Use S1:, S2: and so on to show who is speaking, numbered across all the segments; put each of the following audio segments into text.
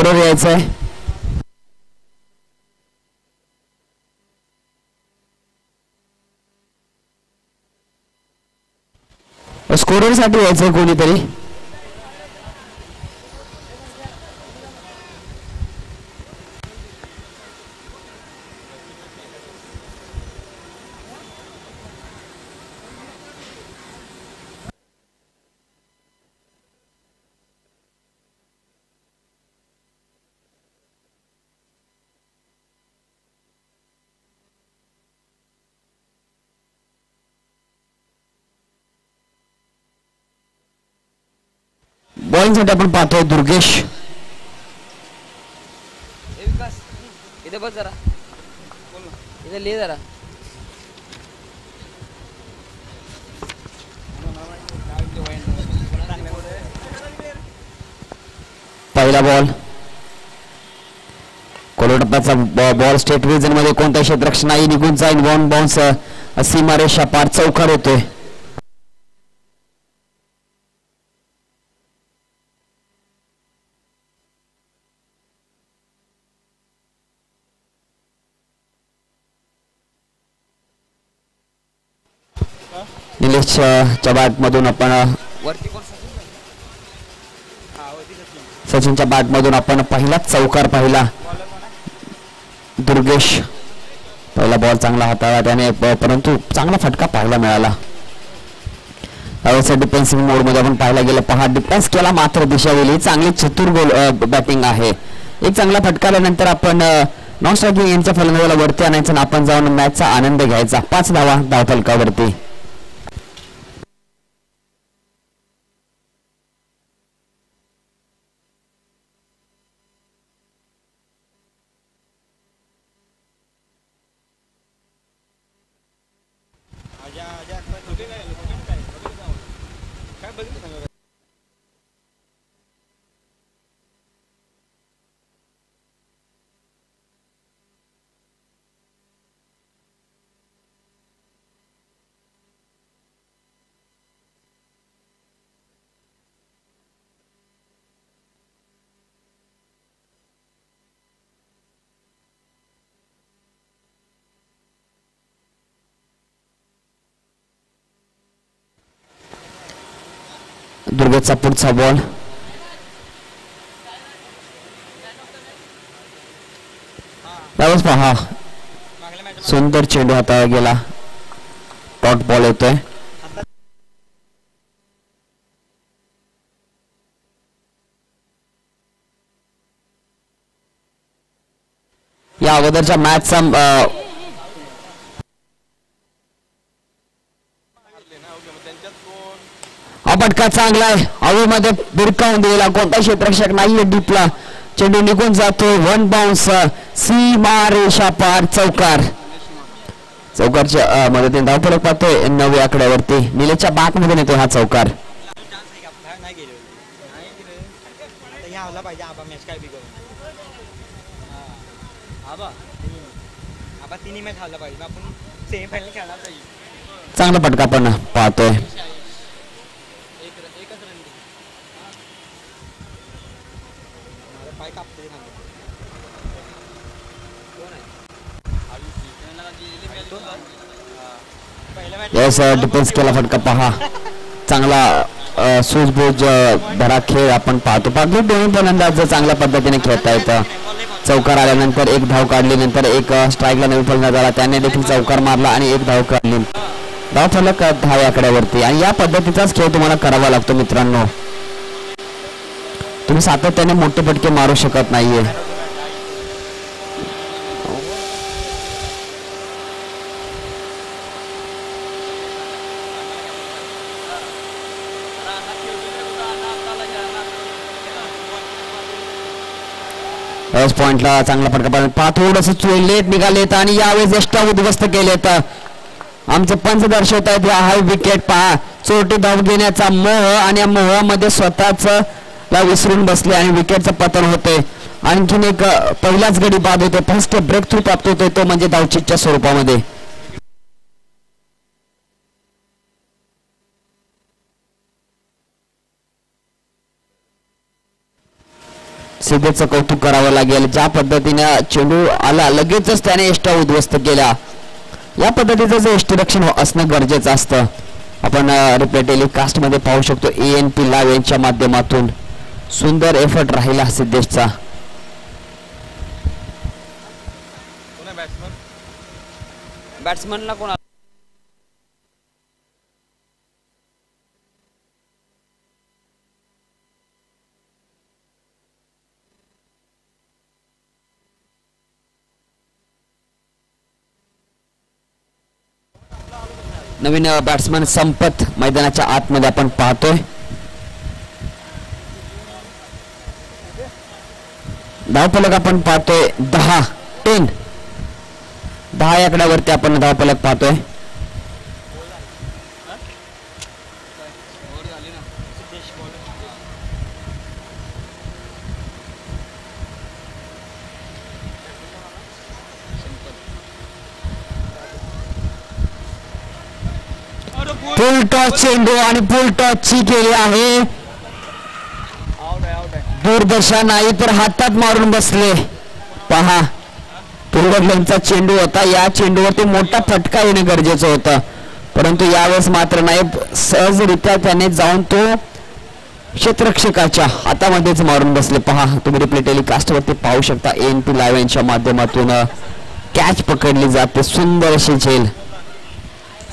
S1: Scorer यायचा आहे. Scorer साठी यायचंय कोणीतरी. बॉलिंग साठी आपण पाहतोय दुर्गेश.
S2: इथे बस जरा, इथे लिह जरा.
S1: पहिला बॉल कोलटप्प्याचा बॉल स्टेट रिजन मध्ये कोणत्या क्षेत्ररक्षण नाही, निघून जाईल. वन बाउन्स सीमारेषा पार चौकार होतोय. निलेशच्या बॅट मधून आपण सचिनच्या बॅट मधून आपण पहिलाच चौकार पाहिला. दुर्गेश पहिला बॉल चांगला हाताळला त्याने, परंतु चांगला फटका पाहायला मिळाला. डिफेन्सिंग मोड मध्ये आपण पाहायला गेलं. पहा डिफेन्स केला मात्र दिशा दिली. चांगली चतुर गोल बॅटिंग आहे. एक चांगला फटका आल्यानंतर आपण नॉन स्ट्रायकिंग यांच्या फलंदाजाला वरती आणायचं आणि आपण जाऊन मॅचचा आनंद घ्यायचा. 5 धावा धावफलकावरती. दुर्गेशचा पुढचा बॉल त्यावेळेस पहा सुंदर चेंडू हाताळला गेला. डॉट बॉल येतोय. या अगोदरच्या मॅचचा हा फटका चांगला आहे. हवेमध्ये भिरकावून दिलेला, कोणता क्षेत्ररक्षक नाहीये डीपला. चेंडू निघून जातो. वन बाउन्स सीमारेषा पार चौकार. चौकारच्या मदतीने धावफलक पाहतोय 9 आकड्यावरती. निलेशच्या बॅट मध्ये येतो हा चौकार. चांगला फटका पण पाहतोय. डिफेन्स केला फटका पहा. चांगला सूझबूझ धरा खेळ आपण पाहतो. पाहतो दोन्ही फलंदाज चांगल्या पद्धतीने खेळता येतं. चौकार आल्यानंतर एक धाव काढली, नंतर एक स्ट्राईकला नवीन फलंदाज आला त्याने देखील चौकार मारला आणि एक धाव काढली. धाव फलक 10 आकड्यावरती. आणि या पद्धतीचाच खेळ तुम्हाला करावा लागतो मित्रांनो. तुम्ही सातत्याने मोठे फटके मारू शकत नाहीये. पॉइंटला चांगला फटका पहा. थोडस लेट निघालेत आणि यावेळेस एक्स्ट्रा उद्ध्वस्त केलेत. आमचे पंच दर्शवत आहेत हा विकेट पहा. चोरटी धाव घेण्याचा मोह आणि या मोहामध्ये स्वतःच विसरून बसले आणि विकेटचं पतन होते. आणखीन एक पहिलाच गडी बाद होते. फर्स्ट ब्रेक थ्रू प्राप्त होतोय तो म्हणजे धावचीतच्या स्वरूपामध्ये. सिद्धेचं कौतुक करावं लागेल. ज्या पद्धतीने चेंडू आला लगेचच त्याने यष्टा उद्ध्वस्त केल्या. या पद्धतीचं जे यष्टीरक्षण असणं गरजेचं असतं. आपण रिप्ले टेलिकास्ट मध्ये पाहू शकतो. ANP लाईव्ह यांच्या माध्यमातून सुंदर एफर्ट राहिला सिद्धेशचा.
S2: बॅट्समनला कोण
S1: नवीन बॅट्समन संपत मैदानाच्या आतमध्ये आपण पाहतोय. धावफलक आपण पाहतोय 10 या आकड्यावरती आपण धावफलक पाहतोय. फुल टॉस चेंडू आणि फुल टॉसची केली आहे. दूरदर्शन नाही तर हातात मारून बसले. पहा पूर्वडल्यांचा चेंडू होता. या चेंडूवरती मोठा फटका येणं गरजेचं होतं परंतु यावेळेस मात्र नाही. सहजरित्या त्याने जाऊन तो क्षेत्ररक्षकाच्या हातामध्येच मारून बसले. पहा तुम्ही रिप्ले टेलिकास्ट वरती पाहू शकता. ANP लाईव्ह यांच्या माध्यमातून कॅच पकडली जाते. सुंदर अशी झेल.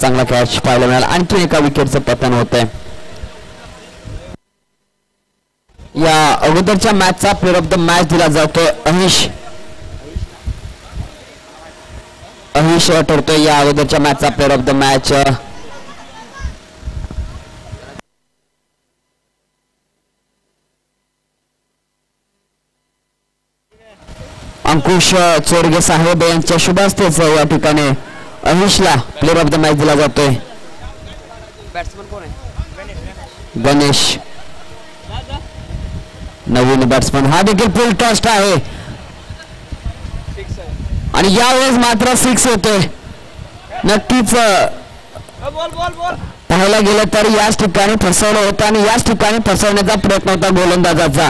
S1: चांगला कॅच पाहायला मिळाला. आणखी एका विकेटचं पतन होत आहे. या अगोदरच्या मॅचचा प्लेअर ऑफ द मॅच दिला जातो अहिश ठरतोय या अगोदरच्या मॅचचा प्लेअर ऑफ द मॅच. अंकुश चोरगे साहेब यांच्या शुभ हस्तेच या ठिकाणी अहिशला प्लेअर ऑफ द मॅच दिला जातोय.
S2: बॅट्समन कोण आहे?
S1: गणेश नवीन बॅट्समन. हा देखील फुल टॉस आहे आणि यावेळेस मात्र 6 होतोय. नक्कीच पाहायला गेलं तर याच ठिकाणी फसवलं होतं आणि याच ठिकाणी फसवण्याचा प्रयत्न होता गोलंदाजाचा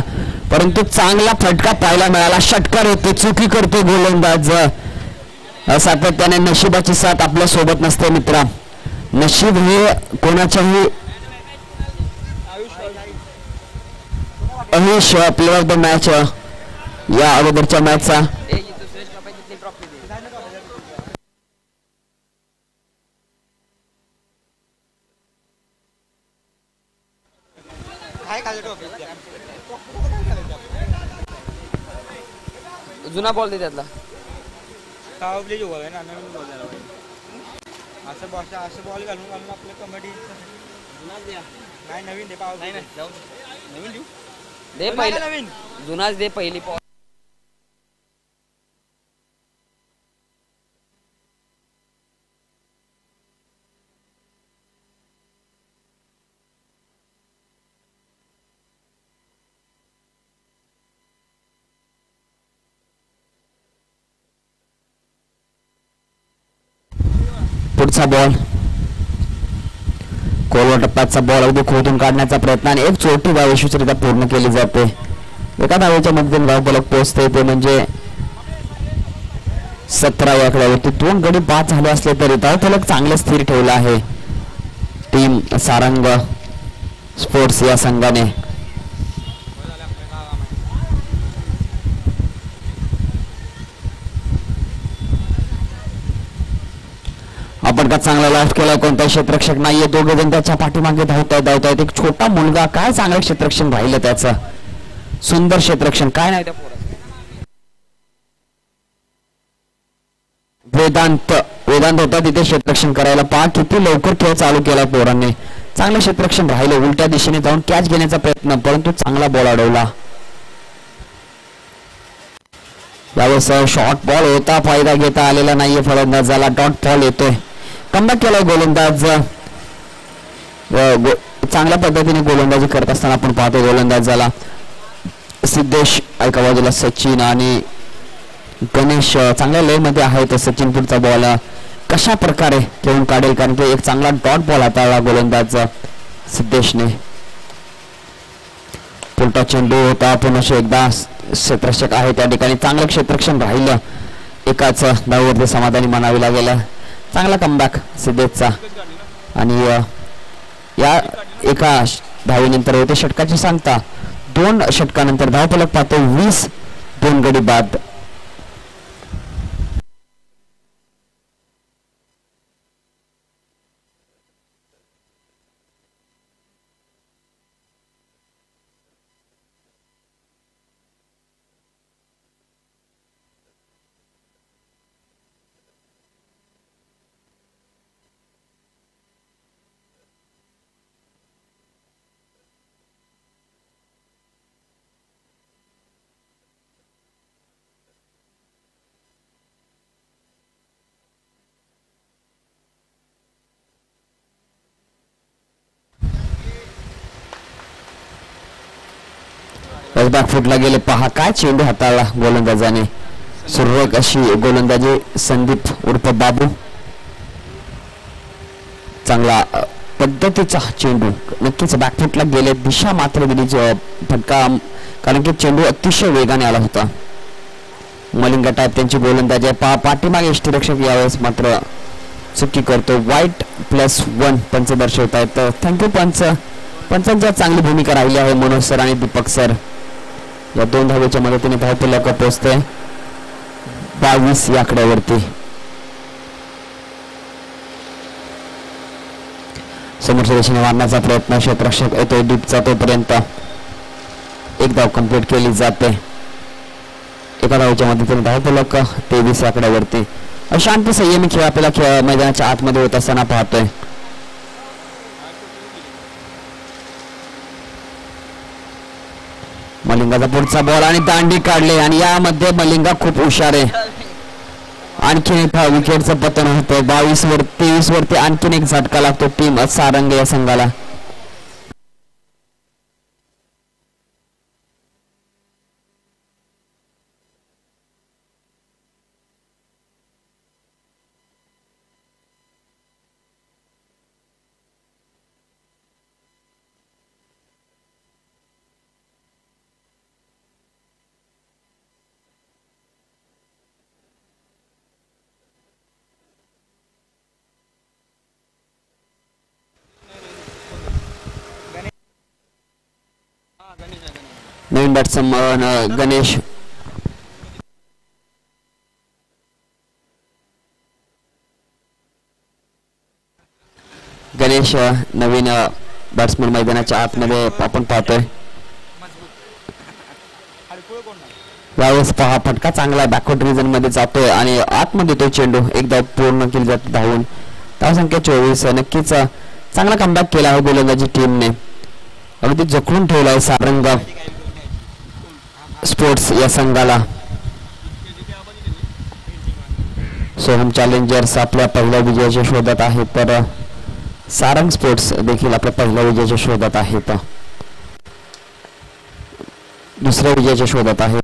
S1: परंतु चांगला फटका पाहायला मिळाला. षटकार होते. चुकी करतो गोलंदाज. सातत्याने नशिबाची साथ आपल्या सोबत नसते मित्रा. नशीब हे कोणाच्याही. अहिश प्लेअर ऑफ द मॅच या अगोदरच्या मॅचचा.
S2: जुना बॉल दे त्यातला.
S3: असं बॉल घालून आपलं कबड्डी नाही. नवीन नवीन देऊ
S2: दे पहिला. नवीन जुनाच दे पहिली.
S1: पुढचा बॉल कोलवा टप्प्याचा बॉल अगदी खोदून काढण्याचा प्रयत्न आणि एक चोटी धाव यशस्वीरित्या पूर्ण केली जाते. एका धावेच्या मध्ये धावफलक पोहोचते ते म्हणजे 17 या आकड्यावरती. 2 गडी बाद झाले असले तरी धावफलक चांगले स्थिर ठेवला आहे टीम सारंग स्पोर्ट्स या संघाने. आपण का चांगला लास्ट केला. कोणताही क्षेत्ररक्षक नाहीये. दोघे जण त्याच्या पाठीमागे धावतायत. एक छोटा मुलगा. काय चांगलं क्षेत्ररक्षण राहिलं त्याचं. सुंदर क्षेत्ररक्षण. काय नाही वेदांत होता तिथे क्षेत्ररक्षण करायला. पहा किती लवकर खेळ चालू केला पोरांनी. चांगलं क्षेत्ररक्षण राहिलं. उलट्या दिशेने जाऊन कॅच घेण्याचा प्रयत्न परंतु चांगला बॉल अडवला. यावेळेस शॉर्ट बॉल होता. फायदा घेता आलेला नाहीये फलंदाजाला. डॉट बॉल येतोय. कमबॅक केला गोलंदाज. चांगल्या पद्धतीने गोलंदाजी करत असताना आपण पाहतो गोलंदाजाला सिद्धेश एका बाजूला सचिन आणि गणेश चांगल्या लय मध्ये आहे. तर सचिन पुढचा बॉल कशा प्रकारे खेळून काढेल कारण की एक चांगला डॉट बॉल हाताळला गोलंदाज सिद्धेशने. फुल मोठा चेंडू होता. पुन्हा एकदा क्षेत्ररक्षक आहे त्या ठिकाणी चांगलं क्षेत्ररक्षण राहिलं. एकाच धाववरती समाधानी म्हणावी लागेल. चांगला कमबॅक सिद्धेशचा आणि या एका धावेनंतर होते षटकाची सांगता. 2 षटकानंतर धावफलक पाहतो 20, 2 गडी बाद. बॅकफुटला गेले पहा. काय चेंडू हाताळला गोलंदाजाने. सुरेख अशी गोलंदाजी संदीप उर्फ बाबू. चांगला पद्धतीचा चेंडू. नक्कीच बॅकफुटला गेले. दिशा मात्र दिली फटका कारण की चेंडू अतिशय वेगाने आला होता. मलिंगा टाईप त्यांची गोलंदाजी पहा. पाठीमागे यष्टीरक्षक यावेळेस मात्र चुकी करतो. वाईट +1 पंच दर्शवत आहेत. थँक्यू पंच. पंचांच्या चांगली भूमिका राहिली आहे. मनोज सर आणि दीपक सर या 2 धावेच्या मदतीने धावफलक पोहोचते 22 या आकड्यावरती. समोरच्या दिशेने मारण्याचा प्रयत्न क्षेत्ररक्षक येतोय डीपचा. तोपर्यंत एक धाव कंप्लीट केली जाते. एका धावेच्या मदतीने धावफलक 23 या आकड्यावरती. अशांत संयमी खेळ आपल्याला मैदानाच्या आतमध्ये होत असताना पाहतोय. मलिंगाचा पुढचा बॉल आणि दांडी काढले आणि यामध्ये मलिंगा खूप हुशार आहे. आणखीन एक विकेटचं पतन होतं. 22 वरती आणखीन एक झटका लागतो टीम सारंग या संघाला. नवीन बॅट्समन गणेश. गणेश नवीन बॅट्समन मैदानाच्या आतमध्ये आपण पाहतोय. यावेळेस पहा फटका चांगला बॅकवर्ड रिजन मध्ये जातोय आणि आतमध्ये तो चेंडू एकदा पूर्ण केली जाते धावून. धावसंख्या 24. नक्कीच चांगला कमबॅक केला आहे गोलंदाजी टीमने. अगदी जखडून ठेवलाय सारंग स्पोर्ट्स या संघाला. सोहम चॅलेंजर्स आपल्या पहिल्या विजयाच्या शोधात आहेत तर सारंग स्पोर्ट्स देखील आपल्या पहिल्या विजयाच्या शोधात आहेत. दुसऱ्या विजयाच्या शोधात आहेत.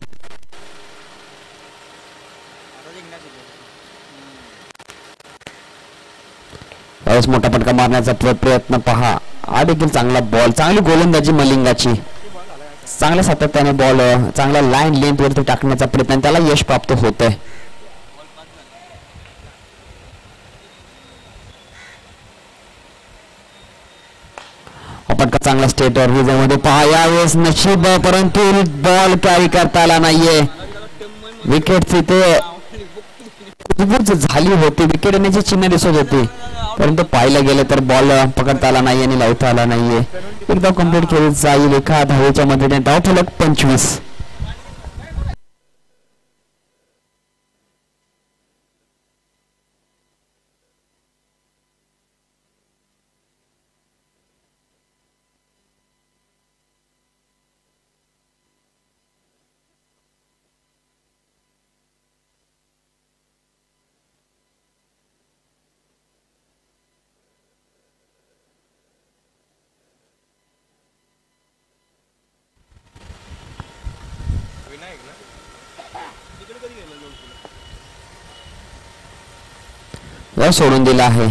S1: यावेळेस मोठा फटका मारण्याचा प्रयत्न पहा. हा देखील चांगला बॉल. चांगली गोलंदाजी मलिंगाची. चांगल्या सातत्याने बॉल चांगला लाईन लेंथ वरती टाकण्याचा प्रयत्न त्याला यश प्राप्त होत आहे. फटका चांगला स्टेट रिजन मध्ये पहा. यावेळेस नशीब परंतु बॉल कॅरी करता आला नाहीये. विकेट तिथे झाली होती. विकेट येण्याची चिन्ह दिसत होती परंतु पाहायला गेलं तर बॉल पकडता आला नाही आणि लावता आला नाहीये. एकदा कंप्लीट केली जाईल एका धावेच्या मदतीने. धावफलक 25. सोडून दिला आहे.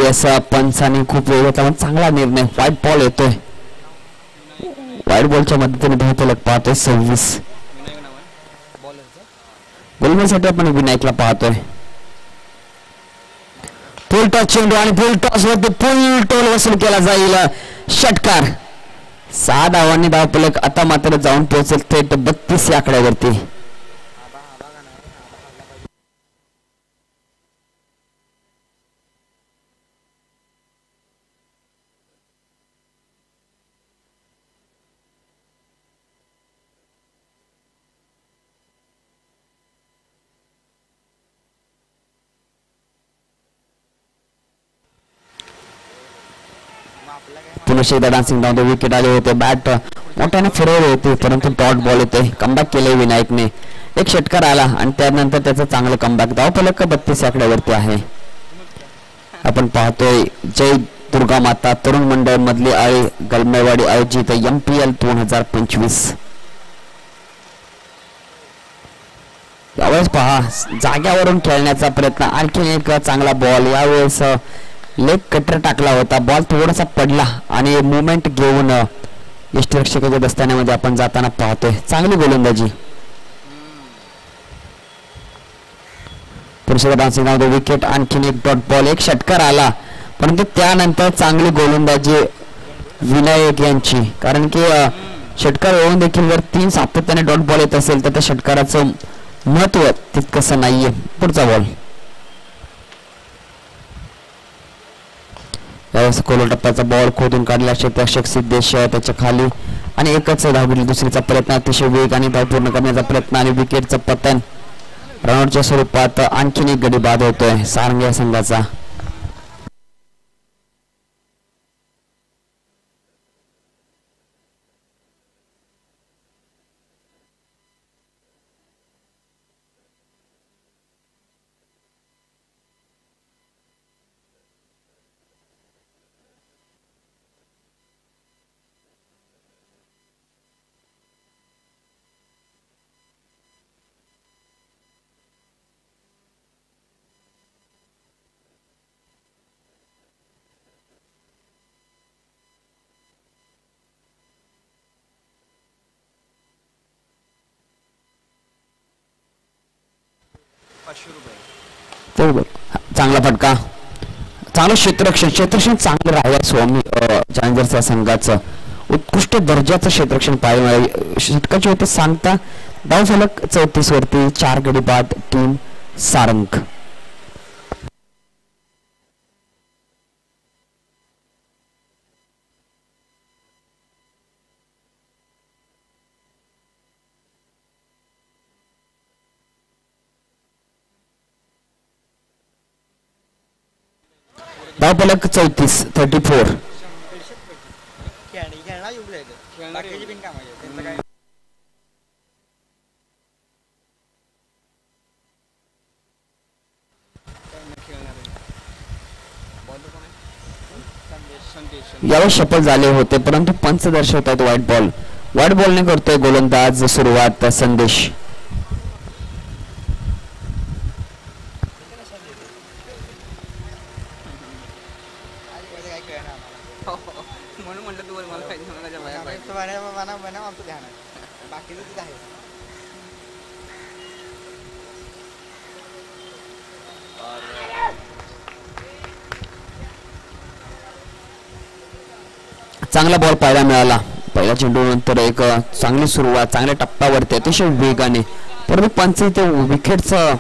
S1: याचा पंचाने खूप वेळ होता. चांगला निर्णय. व्हाईट बॉल येतोय. वाईट बॉलच्या मदतीने धावफलक पाहतोय 26. गोलंदाजीसाठी आपण विनायकला पाहतोय. फुल टॉस चेंडू आणि फुल टॉस वरती फुल टोल वसूल केला जाईल. षटकार. 6 धावांनी धावफलक आता मात्र जाऊन पोहोचेल थेट 32 या आकड्यावरती. पुनश्च एकदा डान्सिंग डाऊन विकेट आले होते. बॅट मोठ्याने फिरवले होते परंतु डॉट बॉल होते. कमबॅक केले विनायकने. एक षटकार आला आणि त्यानंतर त्याचं चांगलं कमबॅक. धावफलक 32 आकड्यावरती आहे. आपण पाहतोय जय दुर्गा माता तरुण मंडळ मधली आळी गलमेवाडी आयोजित MPL 2025. यावेळेस पहा जाग्यावरून खेळण्याचा प्रयत्न. आणखी एक चांगला बॉल. यावेळेस लेग कटर टाकला होता. बॉल थोडासा पडला आणि मुवमेंट घेऊन यष्टिरक्षकाच्या दस्तान्यामध्ये आपण जाताना पाहतोय. चांगली गोलंदाजी. पुरुष डान्सिंग नाव विकेट. आणखीन एक डॉट बॉल. एक षटकार आला परंतु त्यानंतर चांगली गोलंदाजी विनायक यांची. कारण की षटकार होऊन देखील जर 3 सातत्याने डॉट बॉल येत असेल तर त्या षटकाराचं महत्व तितकंसं नाहीये. पुढचा बॉल. यावेळेस कोलो टप्प्याचा बॉल खोदून काढला. क्षेत्ररक्षक सिद्धेश त्याच्या खाली आणि एकच धाव घेतली. दुसरीचा प्रयत्न अतिशय वेगाने धाव पूर्ण करण्याचा प्रयत्न आणि विकेटचं पतन. रनआउटच्या स्वरूपात आणखीन एक गडी बाद होतोय सारंग या संघाचा. चांगला फटका. चांगलं क्षेत्ररक्षण चांगलं राहिलं स्वामी चॅलेंजर्स या संघाचं. उत्कृष्ट दर्जाचं क्षेत्ररक्षण पाहिलं. षटकाची होते सांगता धावफलक 34 वरती. 4 गडी बाद टीम सारंग. धावफलक 34. यावर शपथ झाले होते परंतु पंच दर्शवतात व्हाईट बॉल. व्हाईट बॉलने करतोय गोलंदाज सुरुवात संदेश. चांगला बॉल पाहायला मिळाला. पहिल्या चेंडू नंतर एक चांगली सुरुवात चांगल्या टप्प्यावरती अतिशय वेगाने परंतु पंच इथे विकेटचं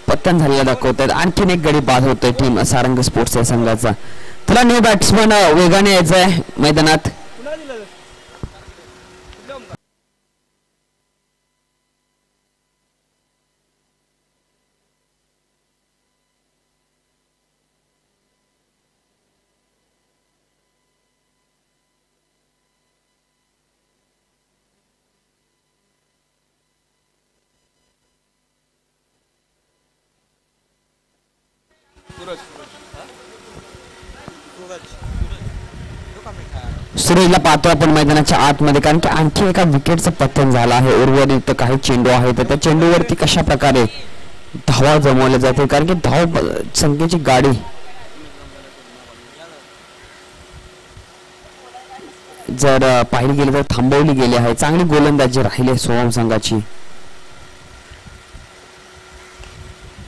S1: पतन झालेलं दाखवतात. आणखीन एक गडी बाद होतोय टीम सारंग स्पोर्ट्स या संघाचा. त्याला न्यू बॅट्समन वेगाने यायचंय मैदानात. सुरेशला पाहतो आपण मैदानाच्या आतमध्ये कारण की आणखी एका विकेटचं पतन झालं आहे. उर्वरित काही चेंडू आहेत त्या चेंडूवरती कशा प्रकारे धावा जमवल्या जाते कारण की धाव संख्येची गाडी जर पाहिली गेली तर थांबवली गेली आहे. चांगली गोलंदाजी राहिली सोहम संघाची.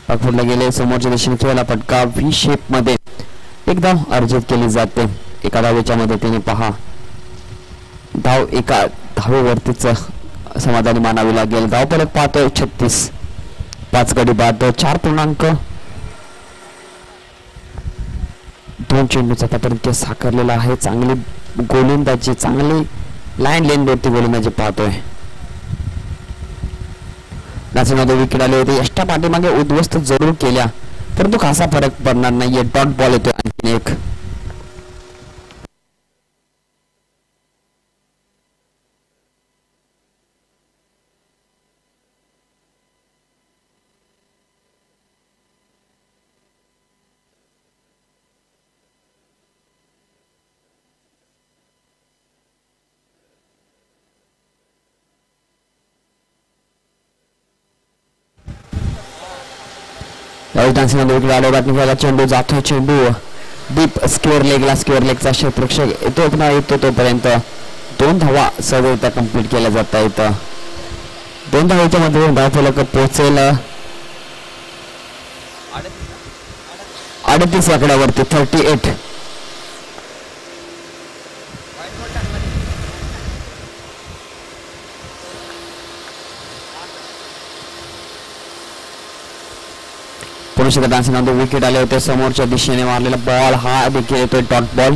S1: पकडले गेले समोरच्या दिशेने खेळला फटका व्ही शेप मध्ये एक धाव अर्जित केली जाते. एका धावेच्या मदतीने पहा धाव एका धावेवरतीच समाधानी मानावी लागेल. धाव परत पाहतोय 36. 5 गडी बाद 4.2 चेंडूचा आतापर्यंत साकारलेला आहे. चांगली गोलंदाजी चांगली लाईन लेनवरती गोलंदाजी पाहतोय. नाचमध्ये विकेट आले होते. यष्टा पाठीमागे उद्ध्वस्त जरूर केल्या परंतु खासा फरक पडणार नाहीये. डॉट बॉल येतोय आणखी एक. विकेट आले बातमी घ्यायला चेंडू जातोय. चेंडू डीप स्क्वेअर लेगचा क्षेत्ररक्षक येतो तोपर्यंत 2 धावा सहजरित्या कंप्लीट केल्या जात आहेत. 2 धावाच्या मध्ये धावफलक पोहोचेल 38 आकड्यावरती 38. पुरुष डान्सिंग विकेट आले होते. समोरच्या दिशेने मारलेला बॉल हा देखील येतोय डॉट बॉल.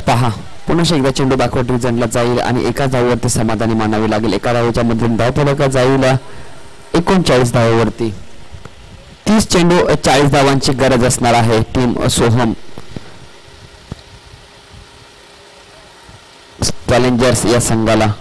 S1: पहा पुन्हा एकदा चेंडू बॅकवर्ड डिव्हिजनला जाईल आणि एका धावेवरती समाधानी मानावी लागेल. एका धावेच्या मधून धावफलक जाईल 39 धावेवरती. 30 चेंडू 40 धावांची गरज असणार आहे टीम सोहम चॅलेंजर्स या संघाला.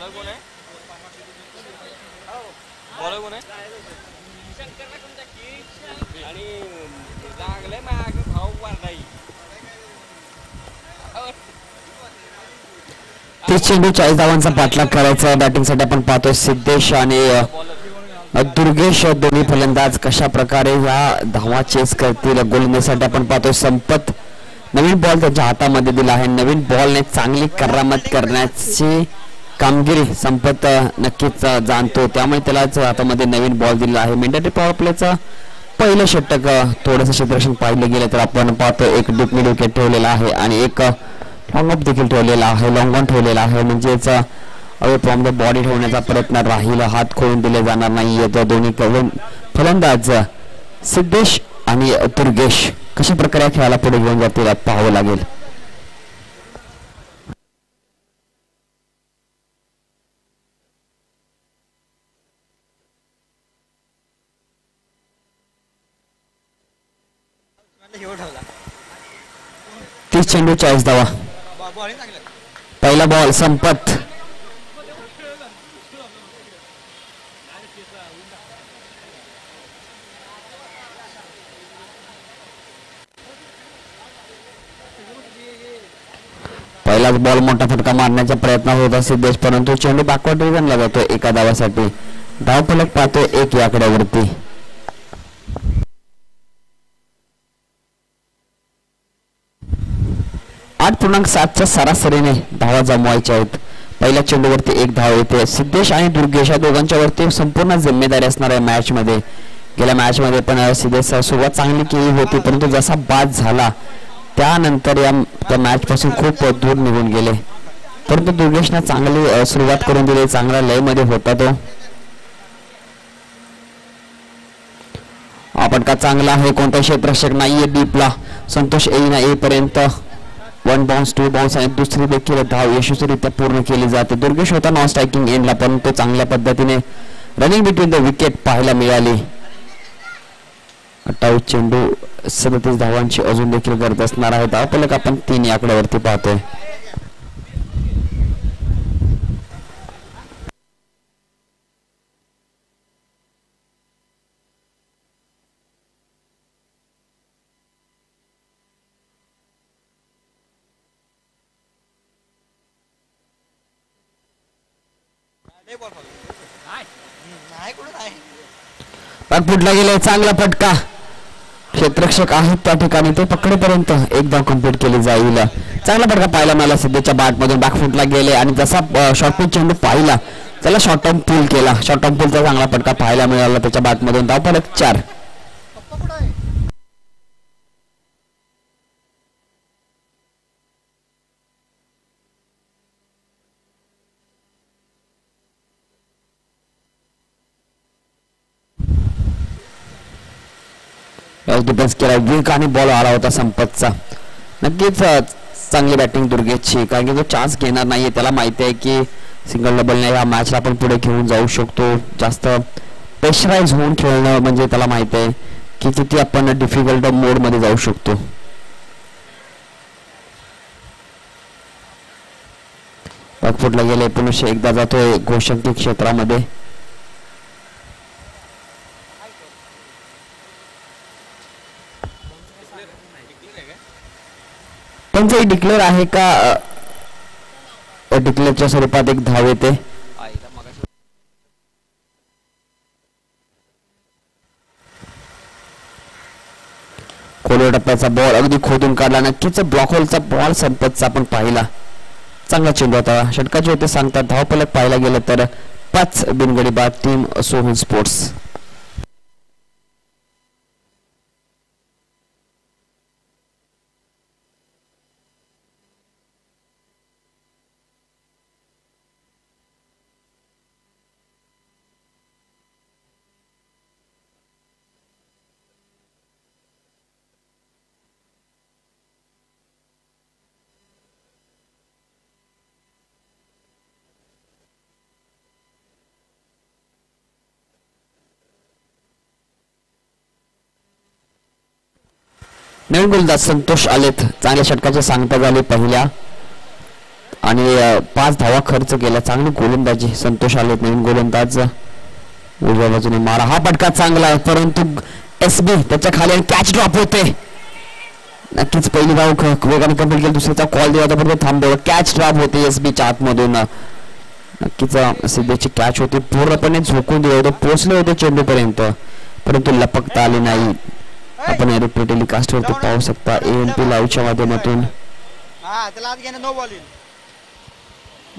S3: बॉलर कोण आहे बॉलर कोण आहे आणि लागले माग भाऊ वाढाई
S1: 30 चेंडू 40 धावांचा पाठलाग करायचा बॅटिंगसाठी आपण पाहतोय सिद्धेश आणि दुर्गेश दोन्ही फलंदाज कशा प्रकारे या धावा चेस करतील गोलंदाजीसाठी आपण पाहतोय संपत नवीन बॉल त्याच्या हातामध्ये दिला आहे नवीन बॉलने चांगली करामत करण्याची कामगिरी संपत नक्कीच जाणतो त्यामुळे त्यालाच हातामध्ये नवीन बॉल दिला आहे मेंढरी पॉवर प्लेचं पहिलं षटक थोडंसं क्षेत्ररक्षण पाहिलं गेलं तर आपण पाहतो एक डीप मिड विकेट ठेवलेला आहे आणि एक लॉंग ऑफ देखील ठेवलेला आहे लॉंग ऑन ठेवलेला आहे म्हणजेच अवे फ्रॉम द बॉडी ठेवण्याचा प्रयत्न राहील हात खोलून दिले जाणार नाहीये तर दोन्ही फलंदाज सिद्धेश आणि दुर्गेश कशा प्रकारे खेळाला पुढे घेऊन जातील पाहावं लागेल तीस चेंडू 40 धावा पहिला बॉल संपत पहिलाच बॉल मोठा फटका मारण्याचा प्रयत्न होत असे देश परंतु चेंडू बॅकवर्ड रिटर्नला जातो एका धावासाठी धाव फलक पाहतो 1 या आकड्यावरती 8.7च्या सरासरीने धावा जमवायच्या आहेत पहिल्या चेंडूवरती 1 धाव येते सिद्धेश आणि दुर्गेश या दोघांच्या वरती संपूर्ण जिम्मेदारी असणार आहे मॅच मध्ये गेल्या मॅच मध्ये पण सिद्धेश सुरुवात चांगली केली होती परंतु जसा बाद झाला त्यानंतर या मॅच पासून खूप दूर निघून गेले परंतु दुर्गेशने चांगली सुरुवात करून दिली चांगला लय मध्ये होता तो आपण का चांगला आहे कोणता क्षेत्ररक्षक नाहीये डीपला संतोष येईपर्यंत 1 बाउन्स 2 बाउन्स आणि दुसरी देखील धाव यशस्वीरित्या पूर्ण केली जाते दुर्गेश होता नॉन स्ट्रायकिंग एंडला परंतु चांगल्या पद्धतीने रनिंग बिटवीन द विकेट पाहायला मिळाली 28 चेंडू 37 धावांची अजून देखील करत असणार आहे धाव फलक आपण 3 या आकड्यावरती पाहतोय पण पुढला गेलाय चांगला फटका क्षेत्ररक्षक आहेत त्या ठिकाणी ते पकडेपर्यंत एक धाव कंप्लीट केली जाईल चांगला फटका पाहिला मला सिद्धेच्या बॅट मधून बॅकफुटला गेले आणि जसा शॉर्ट पिच चेंडू पाहिला त्याला शॉर्ट टर्म पूल केला शॉर्ट टर्म पूलचा चांगला फटका पाहायला मिळाला त्याच्या बॅट मधून धाव फलक 4 डिफेन्स केला वीक आणि बॉल आला होता संपतचा नक्कीच चांगली बॅटिंग दुर्गेशची कारण की तो चान्स घेणार नाहीये त्याला माहिती आहे की सिंगल डबलने या मॅचला आपण पुढे घेऊन जाऊ शकतो जास्त प्रेशराइज होऊन खेळणं म्हणजे त्याला माहिती आहे की किती आपण डिफिकल्ट मोड मध्ये जाऊ शकतो बॅकफुटला गेले पुन्हा एकदा जातोय घोषंकी क्षेत्रामध्ये त्यांचं डिक्लेअर आहे का डिक्लेअरच्या स्वरूपात एक धाव येते खोलवर टप्प्याचा बॉल अगदी खोदून काढला नक्कीच ब्लॉक होलचा बॉल संपतचा आपण पाहिला चांगला चेंडू होता षटकाचे होते सांगतात धाव फलक पाहायला गेलं तर 5 बिनगडी बाद टीम सोहन स्पोर्ट्स नवीन गोलंदाज संतोष आलेत चांगल्या षटकाचे सांगता झाले पहिल्या आणि 5 धावा खर्च केल्या. चांगली गोलंदाजी संतोष आलेत नवीन गोलंदाज. उजव्या बाजूने मारा, हा फटका चांगला आहे परंतु SB त्याच्या खाली कॅच ड्रॉप होते. नक्कीच पहिली धाव वेगाने कंप्लीट केली. दुसऱ्याचा कॉल दिला होता परंतु थांबवलं. कॅच ड्रॉप होते SBच्या आतमधून. नक्कीच सिद्धेची कॅच होती, पूर्णपणे झोकून दिले होते, पोहोचले होते चेंडू पर्यंत परंतु लपकता आले नाही. आपण रिप्ले टेलिकास्ट वरती पाहू शकता ANP लाईव्हच्या माध्यमातून.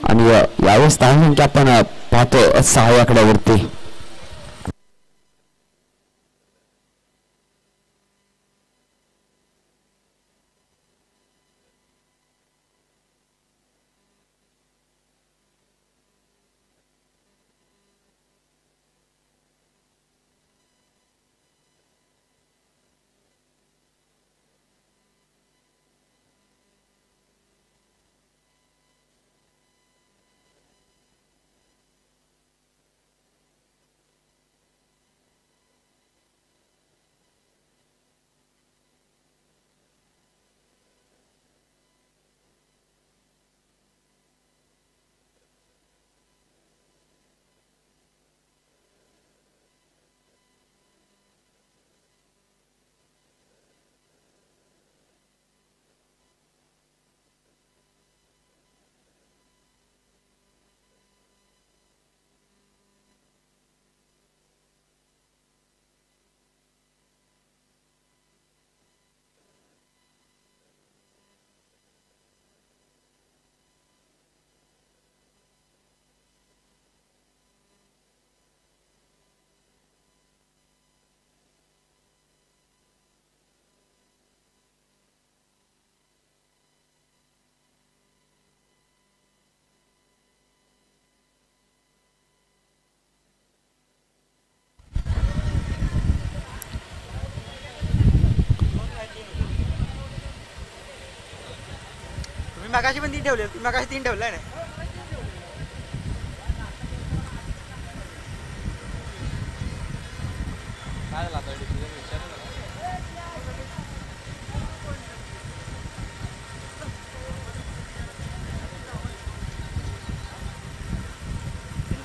S1: आणि यावेळेस धावसंख्या आपण पाहतो 6 आकड्यावरती.
S4: मगाशी पण 3 ठेवले, मगाशी 3 ठेवलाय ना.
S3: काय झालं आता विचार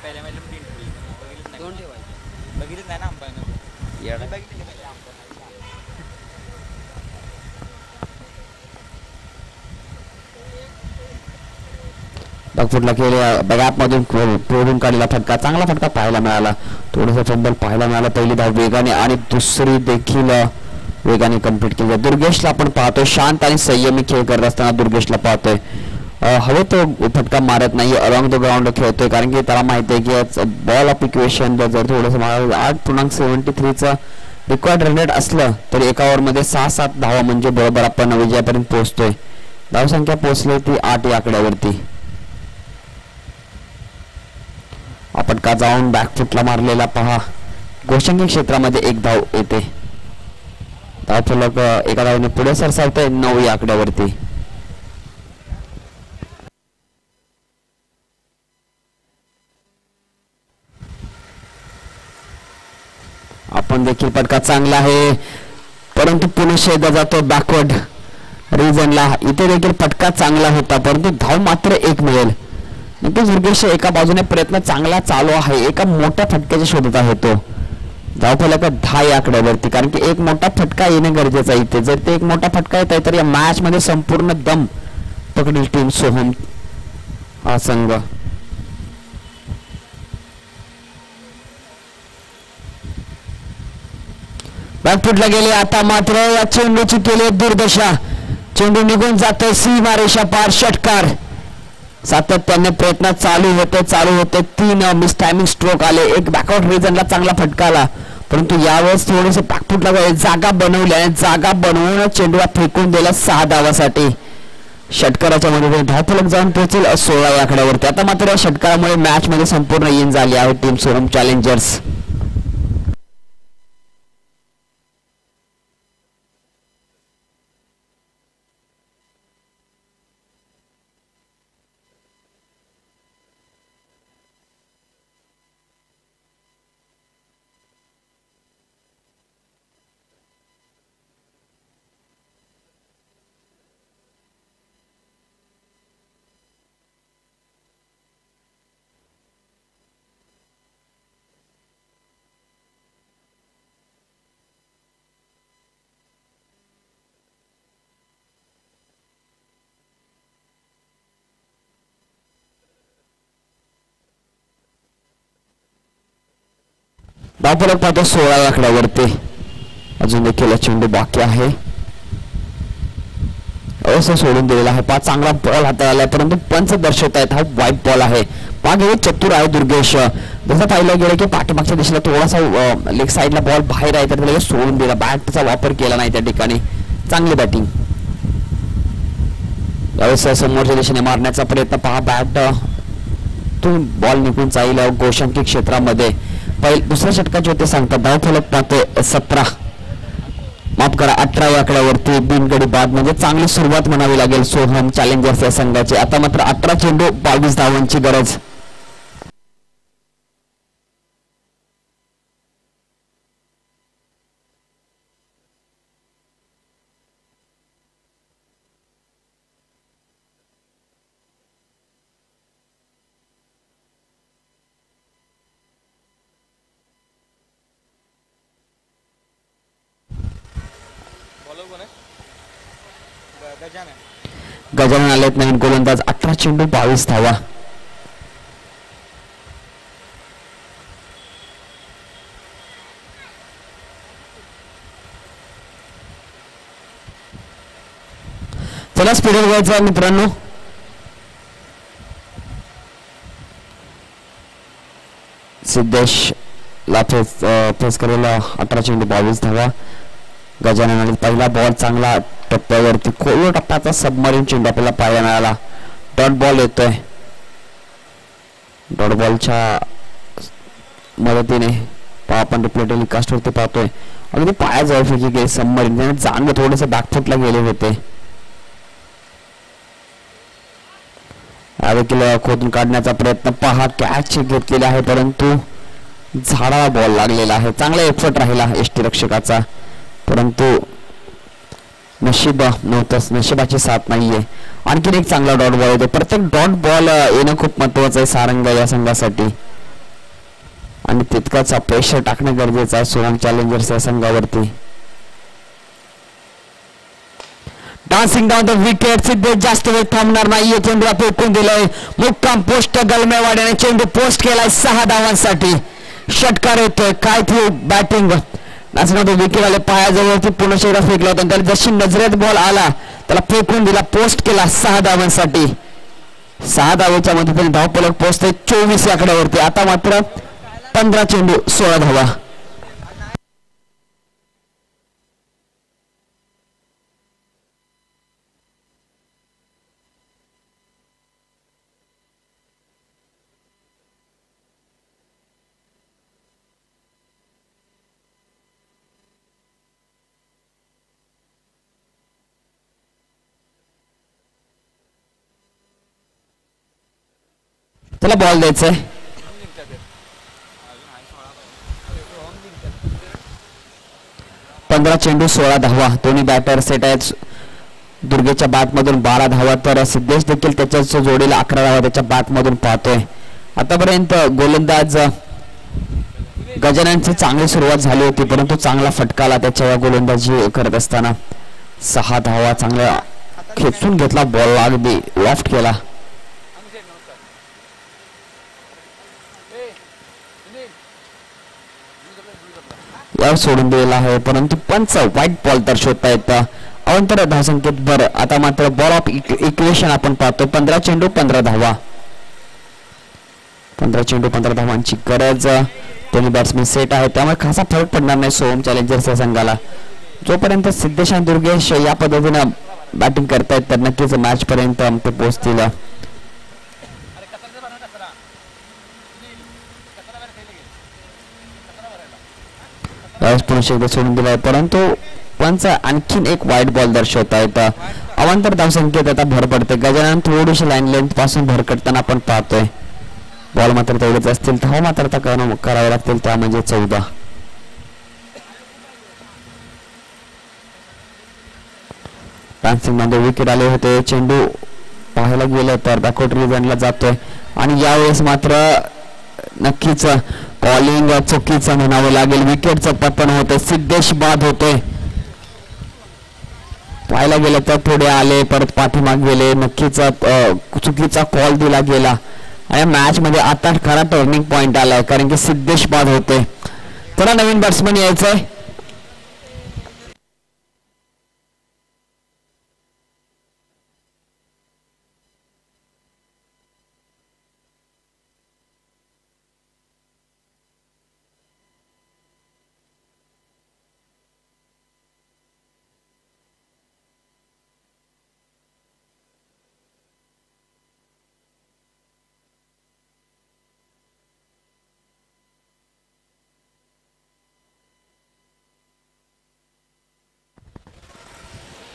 S3: पहिल्या महिन्यात 3 ठेवली, बघितलं नाही.
S2: 2 ठेवायचे.
S3: बघितलं नाही ना अंपायनं.
S2: येडा.
S3: बघितलं नाही अंपायनं.
S1: बॅकफुटला केले बॅकमधून प्रोडून काढलेला फटका, चांगला फटका पाहायला मिळाला. थोडंसं फंबल पाहायला मिळाला. पहिली धाव वेगाने आणि दुसरी देखील वेगाने कंप्लीट केली. दुर्गेशला आपण पाहतोय शांत आणि संयमी खेळ करत असताना दुर्गेशला पाहतोय. हवे तो फटका मारत नाही, अलॉंग द ग्राउंड खेळतोय कारण की त्याला माहिती आहे की बॉल ऑफ इक्वेशन जर थोडंसं 8.73चा रिक्वायर्ड रन रेट असलं तर एका ओव्हरमध्ये 6-7 धावा म्हणजे बरोबर आपण विजयापर्यंत पोहोचतोय. धावसंख्या पोहोचली ती 8 या आकड्यावरती. आपण का जाऊन बॅकफुटला मारलेला पहा. गोषंगी क्षेत्रामध्ये 1 धाव येते. धावफलक एका धावने पुढे सरसावतोय 9 या आकड्यावरती. आपण देखील फटका चांगला आहे परंतु पुन्हा एकदा जातो बॅकवर्ड रिजनला. इथे देखील फटका चांगला होता परंतु धाव मात्र 1 मिळेल. नक्कीच दुर्गेश एका बाजूने प्रयत्न चांगला चालू आहे, एका मोठ्या फटक्याच्या शोधत आहे तो. धावफलक 10 या आकड्यावरती कारण की एक मोठा फटका येणे गरजेचं आहे इथे. जर ते एक मोठा फटका येत आहे तर या मॅच मध्ये संपूर्ण दम पकडेल टीम सोहम हा संघ. बॅकफुटला गेले आता मात्र या चेंडूची केली दुर्दशा. चेंडू निघून जातोय सीमारेषा पार. षटकार सातत्याने प्रयत्न चालू होते 3 मिस टायमिंग स्ट्रोक आले. एक बॅकआउट रिजनला चांगला फटका आला परंतु यावेळेस थोडेसे बॅकफुटला जागा बनवून चेंडूला फेकून दिला 6 धावासाठी. षटकाराच्या मध्ये धावफलक जाऊन पोहोचेल 16 या आकड्यावरती. आता मात्र या षटकारामुळे मॅच मध्ये संपूर्ण इन झाली आहे टीम सोहम चॅलेंजर्स. धावफलक पाहतो 16 आकड्यावरती. अजून देखील चेंडू बाकी आहे. असं सोडून दिलेला आहे. पाच चांगला बॉल हातात आलाय परंतु पंच दर्शवत आहेत हा वाईट बॉल आहे. मागे चतुर आहे दुर्गेश. जसं पाहिलं गेलं की पाठीमागच्या दिशेला थोडासा लेग साईडला बॉल बाहेर आहे तर त्याला सोडून दिला. बॅटचा वापर केला नाही त्या ठिकाणी. चांगली बॅटिंग. यावेळेस समोरच्या दिशेने मारण्याचा प्रयत्न पहा. बॅट तू बॉल निघून जाईल गोशांकी क्षेत्रामध्ये. दुसऱ्या षटकाचे होते सांगतात. धावफलक पाहतोय 17 माफ करा 18 आकड्यावरती बिनगडी बाद म्हणजे चांगली सुरुवात म्हणावी लागेल सोहम चॅलेंजर्स या संघाची. आता मात्र 18 चेंडू 22 धावांची गरज. गजानन आलेत नवीन गोलंदाज. 18 चेंडू 22 धावा. चला स्पीडर घ्यायचा मित्रांनो. सिद्धेश ला फेस करेला 18 चेंडू 22 धावा. गजानन आले. पहिला बॉल चांगला टप्प्यावरती. खोल टप्प्याचा सबमरीन चेंडू आपल्याला पाहायला मिळाला. डॉट बॉल येतोय. डॉट बॉलच्या मदतीने आपण रिप्ले टेलिकास्ट वरती पाहतोय. अगदी पायाजवळ फेकी गेली सबमरीन. त्याने जाणं थोडेसे बॅकफुटला गेले होते. देखील खोदून काढण्याचा प्रयत्न पहा. कॅच घेतलेला आहे परंतु झाडाला बॉल लागलेला आहे. चांगला एफर्ट राहिला एसटी रक्षकाचा परंतु नशीब नव्हतंच. नशिबाची साथ नाहीये. आणखीन एक चांगला डॉट बॉल येतो. प्रत्येक डॉट बॉल येणं खूप महत्वाचं आहे सारंग या संघासाठी आणि तितकाच प्रेशर टाकणं गरजेचं आहे सोहम चॅलेंजर्स या संघावरती. Dancing down the wicket. Siddhesh जास्त वेळ थांबणार नाहीये. चेंडू फेकून दिलाय. मुक्काम पोस्ट गलमेवाड्याने चेंडू पोस्ट केलाय 6 धावांसाठी. षटकार येतोय. काय ती बॅटिंग. विकेट आले पायाजवळती पुन्हा शेरा फेकला होता. त्याला जशी नजरेत बॉल आला त्याला फेकून दिला. पोस्ट केला 6 धावांसाठी. 6 धावेच्या मदतीने धावफलक पोहोचते 24 आकड्यावरती. आता मात्र 15 चेंडू 16 धावा. त्याला बॉल द्यायचंय. पंधरा चेंडू 16 धावा. दोन्ही बॅटर सेट आहेत. दुर्गेच्या बॅट मधून 12 धावा तर सिद्धेश देखील त्याच्याच जोडीला 11 धावा त्याच्या बॅट मधून पाहतोय. आतापर्यंत गोलंदाज गजाननची चांगली सुरुवात झाली होती परंतु चांगला फटकाला त्याच्या गोलंदाजी करत असताना. 6 धावा. चांगला खेचून घेतला बॉल. अगदी लॉफ्ट केला. यावर सोडून दिलेला आहे परंतु पंच व्हाईट बॉल दर्शवतायत. अवंतर धावसंख्येत भर. आता मात्र बॉल ऑफ इक्वेशन आपण पाहतो. 15 चेंडू 15 धावा. 15 चेंडू 15 धावांची गरज. दोन्ही बॅट्समॅन सेट आहे त्यामुळे खासा फरक पडणार नाही सोहम चॅलेंजर्स या संघाला. जोपर्यंत सिद्धेश आणि दुर्गेश या पद्धतीनं बॅटिंग करतायत तर नक्कीच मॅच पर्यंत ते पोहोचतील. सोडून दिलाय परंतु पंच आणखीन एक वाईट बॉल दर्शवतायत. अवांतर धावसंख्येत आता भर पडते. गजानन थोडीशी लाईन लेंथ पासून भरकटताना आपण पाहतोय. बॉल मात्र तेवढेच असतील. धाव मात्र करावे लागतील त्या म्हणजे 14. डान्सिंग मध्ये विकेट आले होते. चेंडू पाहायला गेलं तर बॅकवर्ड रिजनला जातोय आणि यावेळेस मात्र नक्कीच बॉलिंग चुकीचं म्हणावं लागेल. विकेटचं पतन होते. सिद्धेश बाद होते. पाहायला गेलं तर पुढे आले परत पाठीमाग गेले. नक्कीच चुकीचा कॉल दिला गेला आणि मॅच मध्ये आता खरा टर्निंग पॉइंट आलाय कारण की सिद्धेश बाद होते. चला नवीन बॅट्समन यायचंय.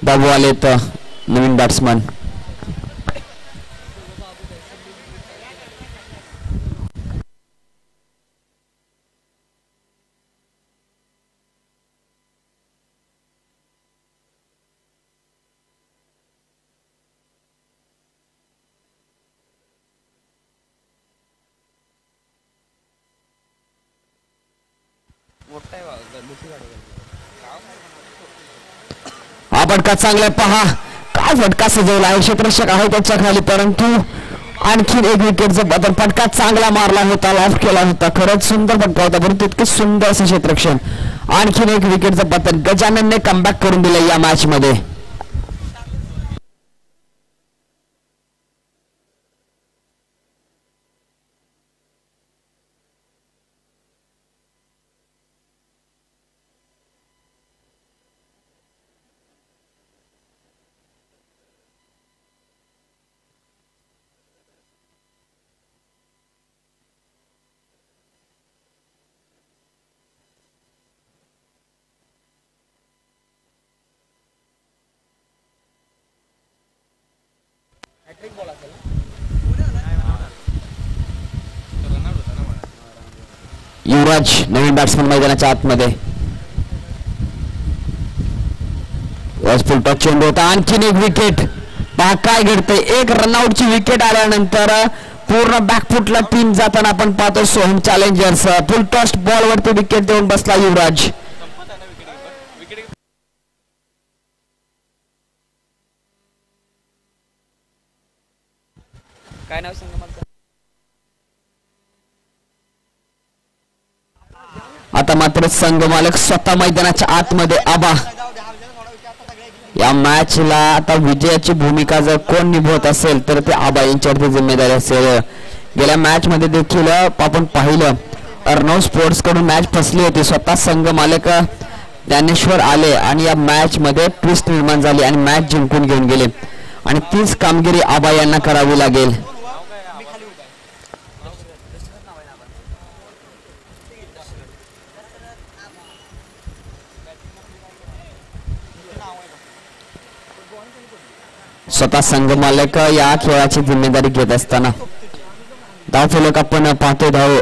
S1: बाबू आलेत नवीन बॅट्समन.
S2: मोठा आहे बा, दुसरी गाडी
S1: हा फटका चांगला पहा, काय फटका सजवला आहे. क्षेत्ररक्षक आहे त्याच्या खाली, परंतु आणखीन एक विकेटचा बदल. फटका चांगला मारला होता, लॉफ केला होता. खरंच सुंदर फटका होता, परंतु इतके सुंदर असं क्षेत्ररक्षण. आणखीन एक विकेटचा बदल. गजाननने कमबॅक करून दिलं या मॅच मध्ये. युवराज नवीन बॅट्समन मैदानाच्या आतमध्ये. फुल टॉस चेंडू होता. आणखीन एक विकेट. पहा काय घडतंय. एक रनआउटची विकेट आल्यानंतर पूर्ण बॅकफुटला टीम जाताना आपण पाहतो. सोहम चॅलेंजर्स फुल टॉस बॉल वरती विकेट देऊन बसला युवराज.
S2: काय नाव सांगा मला.
S1: आता मात्र संघ मालक स्वतः मैदानाच्या आतमध्ये. आबा या मॅचला आता विजयाची भूमिका जर कोण निभवत असेल तर ते आबा यांच्यावरती जिम्मेदारी असेल. गेल्या मॅच मध्ये देखील आपण पाहिलं अर्णव स्पोर्ट्स कडून मॅच फसली होती. स्वतः संघ मालक ज्ञानेश्वर आले आणि या मॅच मध्ये ट्विस्ट निर्माण झाली आणि मॅच जिंकून घेऊन गेले आणि तीच कामगिरी आबा यांना करावी लागेल. स्वतः संघ मालक या खेळाची जिम्मेदारी घेत असताना धाव फलक आपण पाहतो. धाव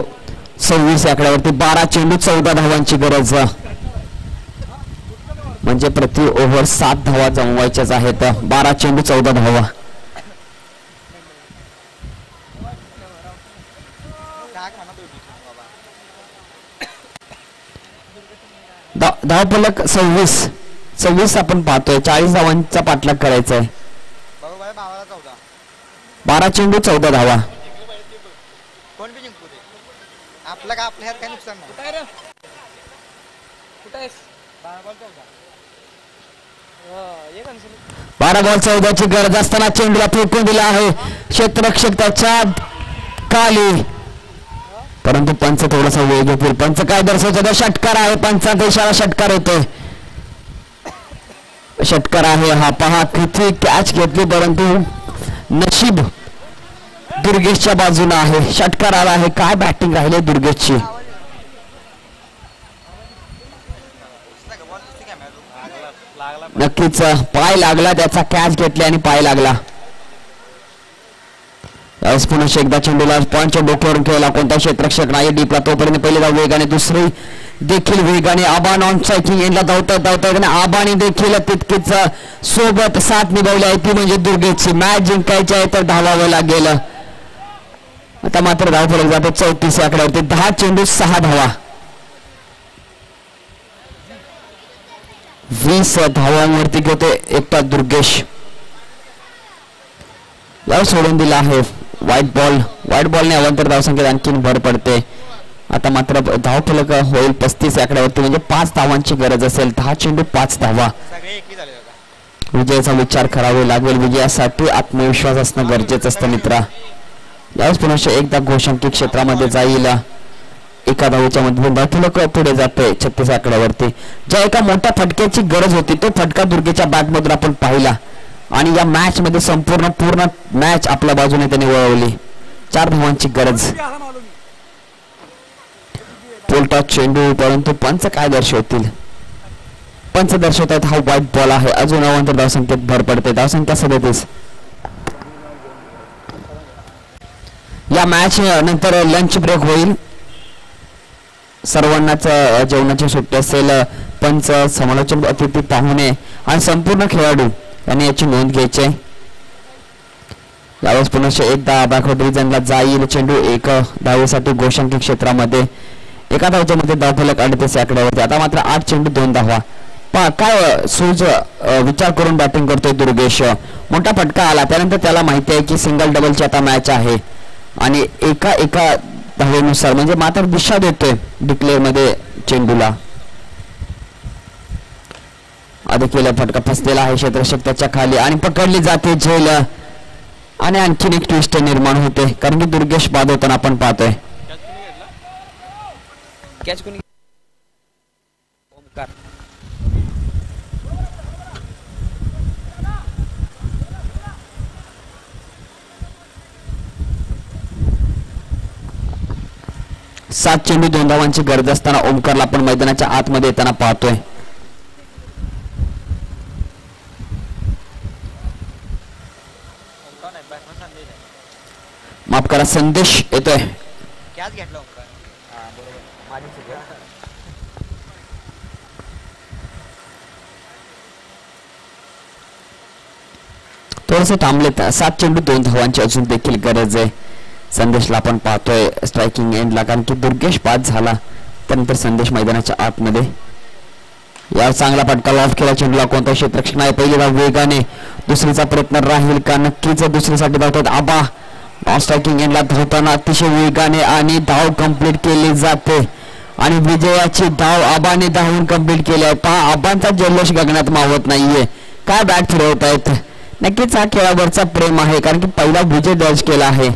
S1: 26 आकड्यावरती. 12 चेंडू 14 धावांची गरज. म्हणजे प्रति ओव्हर 7 धावा जमवायच्याच आहेत. 12 चेंडू 14 धावा. धाव फलक 26 आपण पाहतोय. 40 धावांचा पाठलाग करायचा आहे. 12 चेंडू 14 धावा.
S4: कोण बी जिंकू दे, आपलं का आपल्या ह्यात काही नुकसान नाही.
S2: कुठे आहेस.
S1: 12 बॉल 14ची गरज असताना चेंडूला फेकून दिला आहे क्षेत्ररक्षक त्याच्या खाली, परंतु पंच थोडासा वेळ घेतील. पंच काय दर्शवतो. षटकार आहे. पंचाचा इशारा षटकार होतोय. षटकार आहे हा. पहा किती कॅच घेतली, परंतु नशीब दुर्गेशच्या बाजूला आहे. षटकार आला आहे. काय बॅटिंग राहिले दुर्गेशची. नक्कीच पाय लागला त्याचा. कॅच घेतली आणि पाय लागला. पुन्हा एकदा चेंडूला पॉईंटच्या डोक्यावरून खेळला. कोणता क्षेत्ररक्षक नाही डीपला. तोपर्यंत पहिले धाव वेगाने, दुसरी देखील वेगाने. आबा नॉन स्ट्रायकिंग एंडला धावता आबाने देखील तितकीच सोबत साथ निभावली आहे. ती म्हणजे दुर्गेशची. मॅच जिंकायची आहे तर धावावं लागेल. आता मात्र धाव फलक जातो 34 आकड्यावरती. 10 चेंडू 6 धावा. 20 धावांवरती घेतो एकटा दुर्गेश. यावर सोडून दिला आहे. व्हाईट बॉलने अवांतर धावसंख्येत आणखीन भर पडते. आता मात्र धावफलक होईल 35 आकड्यावरती, म्हणजे 5 धावांची गरज असेल. 10 चेंडू 5 धावा.
S4: सगळे एकही झाले दादा.
S1: विजयाचा विचार करावे लागेल. विजयासाठी आत्मविश्वास असणं गरजेचं असतं मित्रा. यावेळेस पुन्हा एकदा घोषांकी क्षेत्रामध्ये जाईल. एका धावेच्या मधून धावफलक पुढे जाते 36 आकड्यावरती. ज्या एका मोठ्या फटक्याची गरज होती तो फटका दुर्गेच्या बॅट मधून आपण पाहिला आणि या मॅच मध्ये पूर्ण मॅच आपल्या बाजूने त्यांनी वळवली. 4 धावांची गरज. पोलटा चेंडू, परंतु पंच काय दर्शवतील? पंच दर्शवतात हा व्हाईट बॉल आहे. अजून अवांतर धावसंख्येत भर पडते. धावसंख्या 37. या मॅच नंतर लंच ब्रेक होईल. सर्वांनाच जेवणाची सुट्टी असेल. पंच, समालोचक, अतिथी, पाहुणे आणि संपूर्ण खेळाडू यांनी याची नोंद घ्यायची. यावेळेस पुन्हा एकदा बॅकवर्ड रिजनला जाईल. चेंडू 1 धावेसाठी घोषांकी क्षेत्रामध्ये. एका धावच्या मध्ये धावफलक 38 आकड्यावरती. आता मात्र 8 चेंडू 2 धावा. काय सूज विचार करून बॅटिंग करतोय दुर्गेश. मोठा फटका आला त्यानंतर त्याला माहिती आहे की सिंगल डबलची आता मॅच आहे आणि एका धावेनुसार म्हणजे मात्र दिशा देतोय डिक्लेअर मध्ये चेंडूला. केला फटका फसलेला आहे. क्षेत्ररक्षक त्याच्या खाली आणि पकडली जाते झेल आणि आणखीन एक ट्विस्ट निर्माण होते कारण की दुर्गेश बाद होताना आपण पाहतोय.
S2: कॅच कोणी? ओमकार.
S1: सात चेंडू 2 धावांची गरज असताना ओमकारला आपण मैदानाच्या आतमध्ये येताना पाहतोय. माफ करा, संदेश येतोय.
S4: कॅच घेतला ओमकार.
S2: हा बरोबर, माझी चूक आहे.
S1: थोडंसं थांबलेत. 7 चेंडू 2 धावांची अजून देखील गरज आहे. संदेशला आपण पाहतोय स्ट्रायकिंग एंडला कारण की दुर्गेश बाद झाला त्यानंतर संदेश मैदानाच्या आतमध्ये. या चांगला फटका ऑफ केला. चेंडूला कोणता क्षेत्ररक्षक नाही. पहिली धाव वेगाने. दुसरीचा प्रयत्न राहील का? नक्कीच दुसरीसाठी धावतात आबा. स्ट्रायकिंग एंडला धावताना अतिशय वेगाने आणि धाव कंप्लीट केली जाते आणि विजयाची धाव आबाने धावून कंप्लीट केली आहे. पहा आबांचा जल्लोष गगनात मावत नाहीये. काय बॅट फिरवत आहेत. नक्कीच हा खेळावरचा प्रेम आहे कारण की पहिला विजय दर्ज केला आहे.